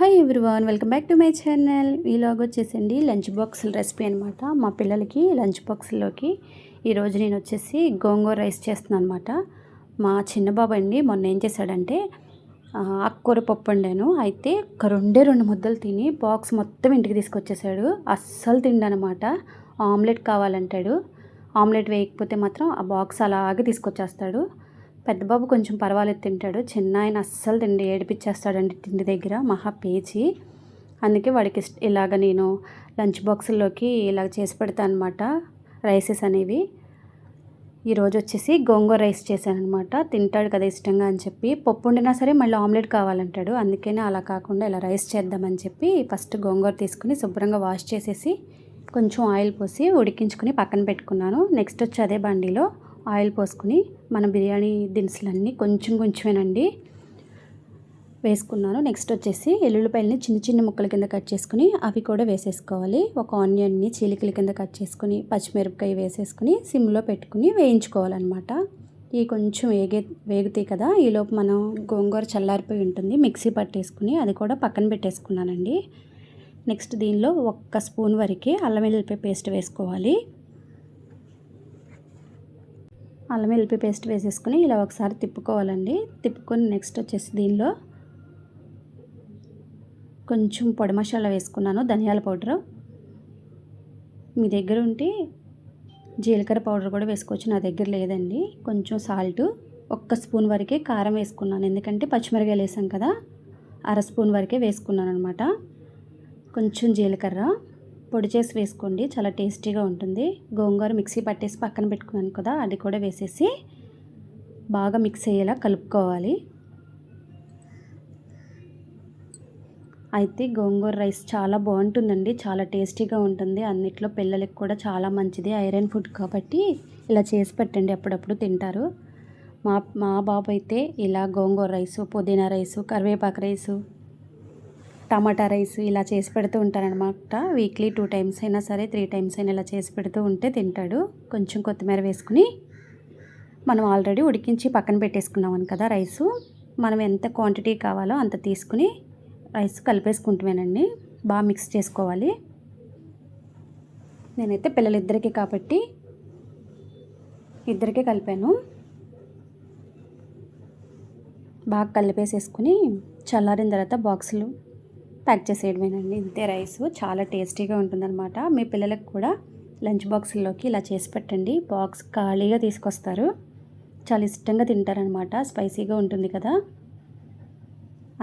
Hi everyone, welcome back to my channel. ఈలాగ్ వచ్చేసండి lunch బాక్సుల recipe అనమాట. మా పిల్లలకి లంచ్ బాక్సుల్లోకి ఈరోజు నేను వచ్చేసి గోంగూర రైస్ చేస్తున్నాను అనమాట. మా చిన్న బాబు అండి మొన్న ఏం చేశాడంటే ఆకుకూర పప్పు వండాను. అయితే ఒక రెండు ముద్దలు తిని బాక్స్ మొత్తం ఇంటికి తీసుకొచ్చేసాడు. అస్సలు తిండనమాట. ఆమ్లెట్ కావాలంటాడు. ఆమ్లెట్ వేయకపోతే మాత్రం ఆ బాక్స్ అలాగే తీసుకొచ్చేస్తాడు. పెద్ద బాబు కొంచెం పర్వాలేదు తింటాడు. చిన్న ఆయన అస్సలు తిండి ఏడిపించేస్తాడండి తిండి దగ్గర, మహా పేచి. అందుకే వాడికి ఇలాగ నేను లంచ్ బాక్సుల్లోకి ఇలాగ చేసి పెడతాను అనమాట రైసెస్ అనేవి. ఈరోజు వచ్చేసి గోంగూర రైస్ చేశాను అనమాట. తింటాడు కదా ఇష్టంగా అని చెప్పి. పప్పు వండినా సరే మళ్ళీ ఆమ్లెట్ కావాలంటాడు. అందుకనే అలా కాకుండా ఇలా రైస్ చేద్దామని చెప్పి ఫస్ట్ గోంగూర తీసుకుని శుభ్రంగా వాష్ చేసేసి కొంచెం ఆయిల్ పోసి ఉడికించుకుని పక్కన పెట్టుకున్నాను. నెక్స్ట్ వచ్చి అదే బండిలో ఆయిల్ పోసుకుని మన బిర్యానీ దినుసులన్నీ కొంచెమేనండి వేసుకున్నాను. నెక్స్ట్ వచ్చేసి ఎల్లుల్లిపాయలని చిన్న ముక్కల కింద కట్ చేసుకుని అవి కూడా వేసేసుకోవాలి. ఒక ఆనియన్ని చీలికల కింద కట్ చేసుకుని పచ్చిమిరపకాయ వేసేసుకుని సిమ్లో పెట్టుకుని వేయించుకోవాలన్నమాట. ఇవి కొంచెం వేగుతాయి కదా, ఈలోపు మనం గోంగూర చల్లారిపోయి ఉంటుంది, మిక్సీ పట్టేసుకుని అది కూడా పక్కన పెట్టేసుకున్నానండి. నెక్స్ట్ దీనిలో 1 స్పూన్ వరకే అల్లం వెల్లుల్లిపాయ పేస్ట్ వేసుకోవాలి. అల్లం వెల్లుల్లి పేస్ట్ వేసేసుకుని ఇలా ఒకసారి తిప్పుకోవాలండి. తిప్పుకొని నెక్స్ట్ వచ్చేసి దీనిలో కొంచెం పొడి మసాలా వేసుకున్నాను, ధనియాల పౌడరు. మీ దగ్గర ఉంటే జీలకర్ర పౌడర్ కూడా వేసుకోవచ్చు, నా దగ్గర లేదండి. కొంచెం సాల్టు, 1 స్పూన్ వరకే కారం వేసుకున్నాను, ఎందుకంటే పచ్చిమిరపకాయలు వేసాం కదా. 1/2 స్పూన్ వరకే వేసుకున్నాను అనమాట. కొంచెం జీలకర్ర పొడి చేసి వేసుకోండి, చాలా టేస్టీగా ఉంటుంది. గోంగూర మిక్సీ పట్టేసి పక్కన పెట్టుకున్నాను కదా, అది కూడా వేసేసి బాగా మిక్స్ అయ్యేలా కలుపుకోవాలి. అయితే గోంగూర రైస్ చాలా బాగుంటుందండి, చాలా టేస్టీగా ఉంటుంది. అన్నిట్లో పిల్లలకి కూడా చాలా మంచిది, ఐరన్ ఫుడ్ కాబట్టి ఇలా చేసి పెట్టండి, అప్పుడప్పుడు తింటారు. మా బాబు అయితే ఇలా గోంగూర రైసు, పుదీనా రైసు, కరివేపాకు రైసు, టమాటా రైస్ ఇలా చేసి పెడుతూ ఉంటారనమాట. వీక్లీ 2 టైమ్స్ అయినా సరే 3 టైమ్స్ అయినా ఇలా చేసి పెడుతూ ఉంటే తింటాడు. కొంచెం కొత్తిమీర వేసుకుని మనం ఆల్రెడీ ఉడికించి పక్కన పెట్టేసుకున్నామని కదా రైసు, మనం ఎంత క్వాంటిటీ కావాలో అంత తీసుకుని రైస్ కలిపేసుకుంటామేనండి. బాగా మిక్స్ చేసుకోవాలి. నేనైతే పిల్లలిద్దరికీ కాబట్టి ఇద్దరికీ కలిపాను. బాగా కలిపేసేసుకుని చల్లారిన తర్వాత బాక్సులు ప్యాక్ చేసేయడమేనండి. ఇంతే, రైస్ చాలా టేస్టీగా ఉంటుందన్నమాట. మీ పిల్లలకు కూడా లంచ్ బాక్సుల్లోకి ఇలా చేసి పెట్టండి. బాక్స్ ఖాళీగా తీసుకొస్తారు, చాలా ఇష్టంగా తింటారనమాట. స్పైసీగా ఉంటుంది కదా,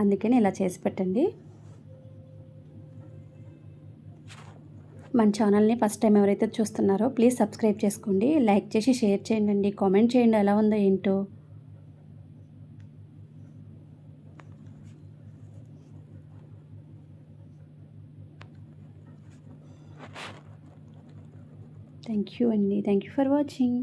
అందుకని ఇలా చేసి పెట్టండి. మన ఛానల్ని ఫస్ట్ టైం ఎవరైతే చూస్తున్నారో ప్లీజ్ సబ్స్క్రైబ్ చేసుకోండి, లైక్ చేసి షేర్ చేయండి, కామెంట్ చేయండి ఎలా ఉందో ఏంటో. థ్యాంక్ యూ అండి, థ్యాంక్ యూ ఫర్ వాచింగ్.